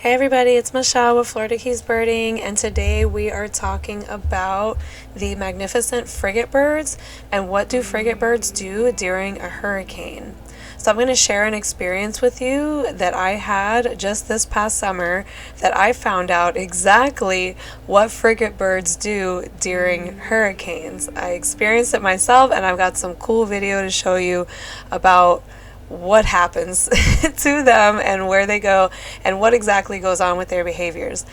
Hey everybody, it's Michelle with Florida Keys Birding, and today we are talking about the magnificent frigatebirds and what do frigatebirds do during a hurricane. So I'm going to share an experience with you that I had just this past summer that I found out exactly what frigatebirds do during hurricanes. I experienced it myself and I've got some cool video to show you about what happens to them and where they go and what exactly goes on with their behaviors.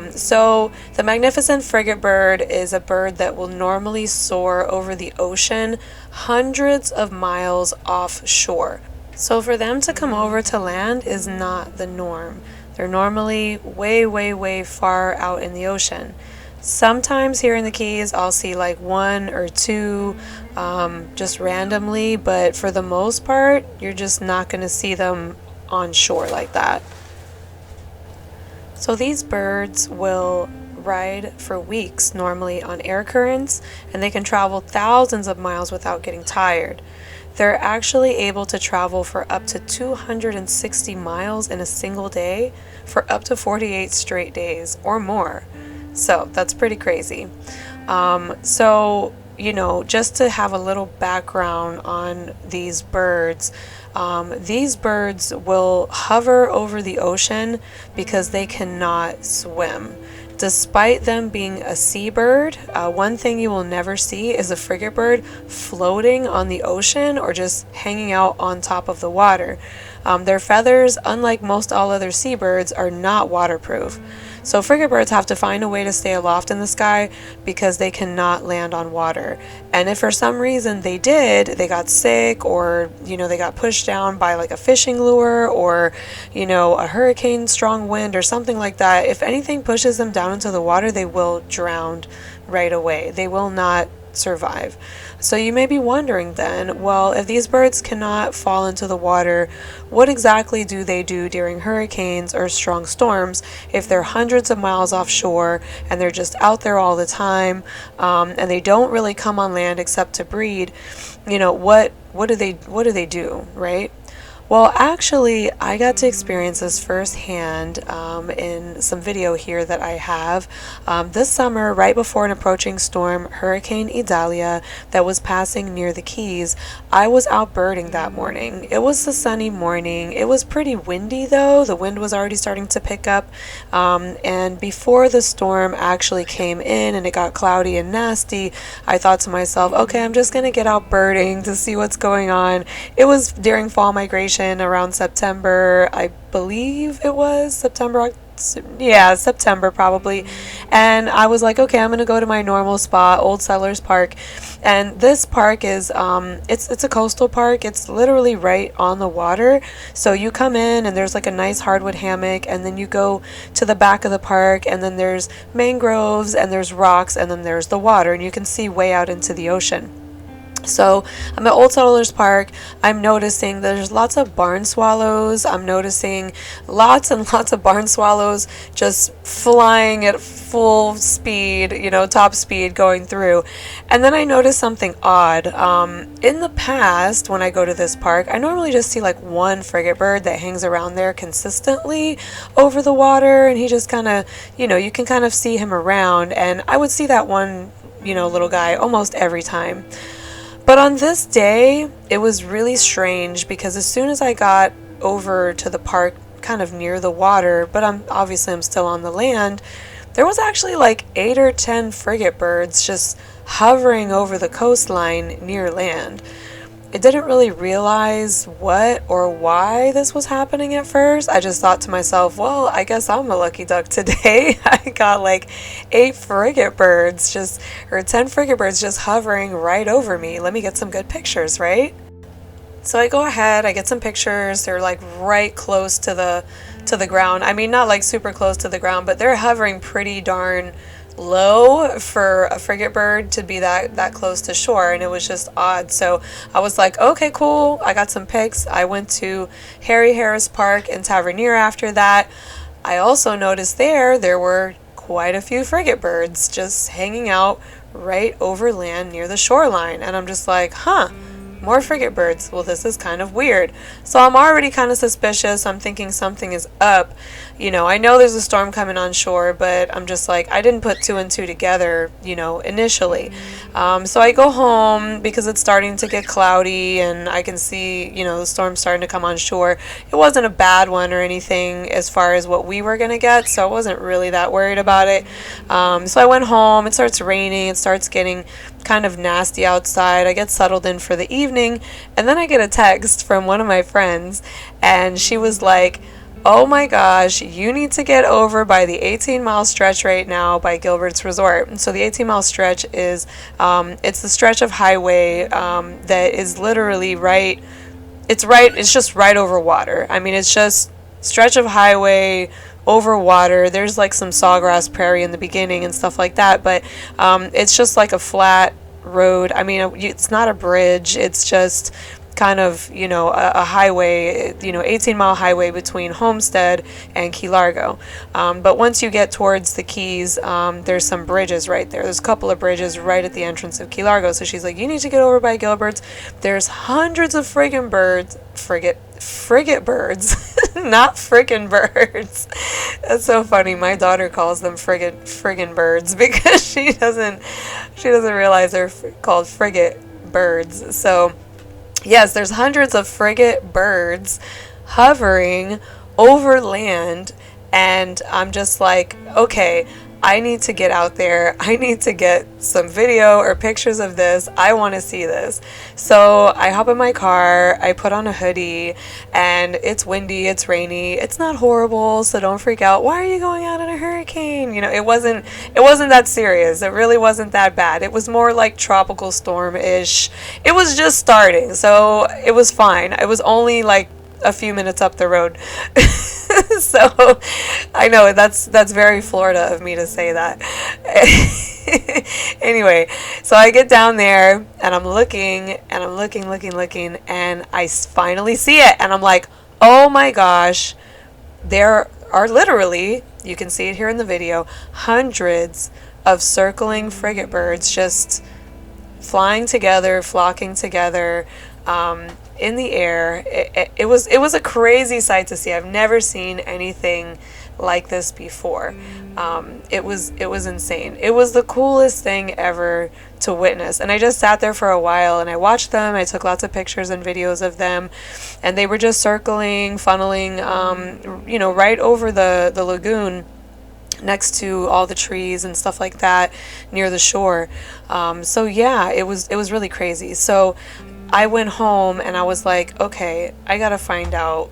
So the magnificent frigate bird is a bird that will normally soar over the ocean hundreds of miles offshore. So for them to come over to land is not the norm. They're normally way far out in the ocean. Sometimes here in the Keys I'll see like one or two just randomly, but for the most part you're just not going to see them on shore like that. So these birds will ride for weeks normally on air currents, and they can travel thousands of miles without getting tired. They're actually able to travel for up to 260 miles in a single day for up to 48 straight days or more. So that's pretty crazy. Just to have a little background on these birds will hover over the ocean because they cannot swim. Despite them being a seabird, one thing you will never see is a frigate bird floating on the ocean or just hanging out on top of the water. Their feathers, unlike most all other seabirds, are not waterproof. So frigate birds have to find a way to stay aloft in the sky because they cannot land on water. And if for some reason they got sick, or they got pushed down by like a fishing lure or a hurricane, strong wind or something like that, if anything pushes them down into the water, they will drown right away. They will not survive. So you may be wondering then, well, if these birds cannot fall into the water, what exactly do they do during hurricanes or strong storms if they're hundreds of miles offshore and they're just out there all the time, and they don't really come on land except to breed? What do they do, right? Well, actually, I got to experience this firsthand in some video here that I have. This summer, right before an approaching storm, Hurricane Idalia, that was passing near the Keys, I was out birding that morning. It was a sunny morning. It was pretty windy though. The wind was already starting to pick up. And before the storm actually came in and it got cloudy and nasty, I thought to myself, okay, I'm just going to get out birding to see what's going on. It was during fall migration around September, I believe it was September probably. And I was like, okay, I'm gonna go to my normal spot, Old Settlers Park. And this park is it's a coastal park. It's literally right on the water. So you come in and there's like a nice hardwood hammock, and then you go to the back of the park, and then there's mangroves and there's rocks, and then there's the water, and you can see way out into the ocean. So I'm at Old Settlers Park. I'm noticing there's lots of barn swallows. I'm noticing lots and lots of barn swallows just flying at full speed, top speed going through. And then I noticed something odd. In the past, when I go to this park, I normally just see like one frigate bird that hangs around there consistently over the water, and he just kind of, you can kind of see him around, and I would see that one, little guy almost every time. But on this day, it was really strange because as soon as I got over to the park, kind of near the water, but I'm still on the land, there was actually like 8 or 10 frigate birds just hovering over the coastline near land. I didn't really realize what or why this was happening at first. I just thought to myself, well, I guess I'm a lucky duck today. I got like 10 frigate birds just hovering right over me. Let me get some good pictures, right? So I go ahead, I get some pictures. They're like right close to the ground. I mean, not like super close to the ground, but they're hovering pretty darn low for a frigate bird to be that close to shore, and it was just odd. So I was like, okay, cool. I got some pics. I went to Harry Harris Park in Tavernier after that. I also noticed there were quite a few frigate birds just hanging out right over land near the shoreline, and I'm just like, more frigate birds. Well, this is kind of weird. So I'm already kind of suspicious. I'm thinking something is up. I know there's a storm coming on shore, but I'm just like, I didn't put two and two together, initially. So I go home because it's starting to get cloudy and I can see, the storm's starting to come on shore. It wasn't a bad one or anything as far as what we were going to get, so I wasn't really that worried about it. So I went home. It starts raining. It starts getting kind of nasty outside. I get settled in for the evening, and then I get a text from one of my friends, and she was like, oh my gosh, you need to get over by the 18-mile stretch right now by Gilbert's Resort. So the 18-mile stretch is, it's the stretch of highway that is literally it's just right over water. I mean, it's just stretch of highway over water. There's like some sawgrass prairie in the beginning and stuff like that, but it's just like a flat road. I mean, it's not a bridge. It's just kind of, a highway, 18-mile highway between Homestead and Key Largo. But once you get towards the Keys, there's some bridges right there. There's a couple of bridges right at the entrance of Key Largo. So she's like, you need to get over by Gilbert's. There's hundreds of frigate birds, not friggin' birds. That's so funny. My daughter calls them friggin' birds because she doesn't realize they're called frigate birds. So yes, there's hundreds of frigate birds hovering over land, and I'm just like, okay, I need to get out there. I need to get some video or pictures of this. I want to see this. So I hop in my car, I put on a hoodie, and it's windy, it's rainy. It's not horrible, so don't freak out. Why are you going out in a hurricane? It wasn't that serious. It really wasn't that bad. It was more like tropical storm-ish. It was just starting, so it was fine. It was only like a few minutes up the road. So I know that's very Florida of me to say that. Anyway, so I get down there and I'm looking and I finally see it and I'm like, oh my gosh, there are literally, you can see it here in the video, hundreds of circling frigate birds just flying together, flocking together, in the air. It was a crazy sight to see. I've never seen anything like this before. It was insane. It was the coolest thing ever to witness. And I just sat there for a while and I watched them. I took lots of pictures and videos of them, and they were just circling, funneling, right over the lagoon next to all the trees and stuff like that near the shore. So yeah, it was really crazy. So I went home and I was like, okay, I gotta find out,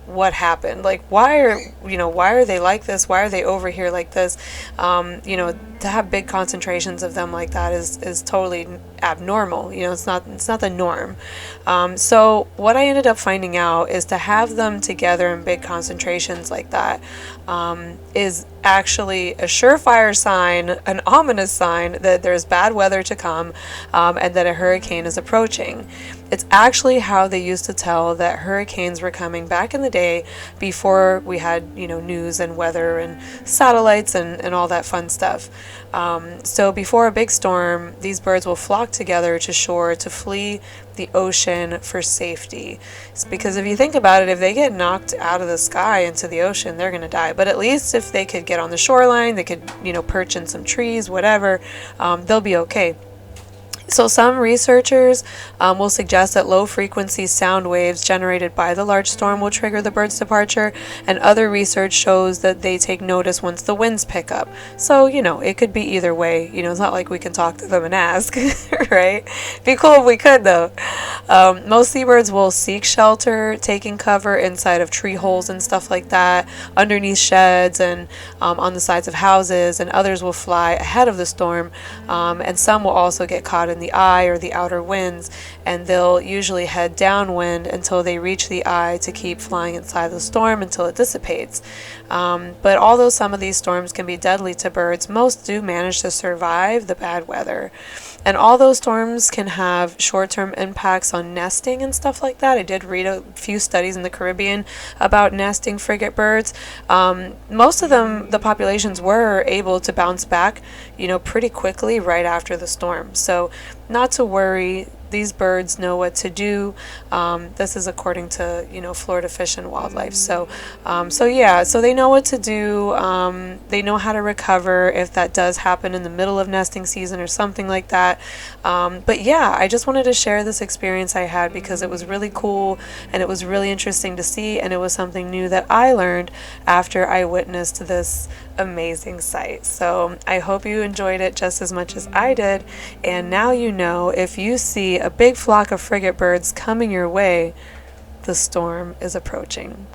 what happened. Like, why are they like this? Why are they over here like this? To have big concentrations of them like that is totally abnormal. It's not the norm. So what I ended up finding out is to have them together in big concentrations like that is actually a surefire sign, an ominous sign that there's bad weather to come, and that a hurricane is approaching. It's actually how they used to tell that hurricanes were coming back in the day before we had, news and weather and satellites and all that fun stuff. So before a big storm, these birds will flock together to shore to flee the ocean for safety. It's because if you think about it, if they get knocked out of the sky into the ocean, they're going to die. But at least if they could get on the shoreline, they could, perch in some trees, whatever, they'll be okay. So some researchers will suggest that low-frequency sound waves generated by the large storm will trigger the bird's departure, and other research shows that they take notice once the winds pick up. So, it could be either way. It's not like we can talk to them and ask, right? Be cool if we could, though. Most seabirds will seek shelter, taking cover inside of tree holes and stuff like that, underneath sheds and on the sides of houses, and others will fly ahead of the storm, and some will also get caught in the eye or the outer winds, and they'll usually head downwind until they reach the eye to keep flying inside the storm until it dissipates. But although some of these storms can be deadly to birds, most do manage to survive the bad weather. And although storms can have short-term impacts on nesting and stuff like that, I did read a few studies in the Caribbean about nesting frigate birds. Most of them, the populations were able to bounce back, pretty quickly right after the storm. So not to worry these birds know what to do. This is according to, Florida Fish and Wildlife. So yeah, so they know what to do. They know how to recover if that does happen in the middle of nesting season or something like that. But yeah, I just wanted to share this experience I had because it was really cool and it was really interesting to see, and it was something new that I learned after I witnessed this amazing sight. So I hope you enjoyed it just as much as I did, and now you know, if you see a big flock of frigate birds coming your way, the storm is approaching.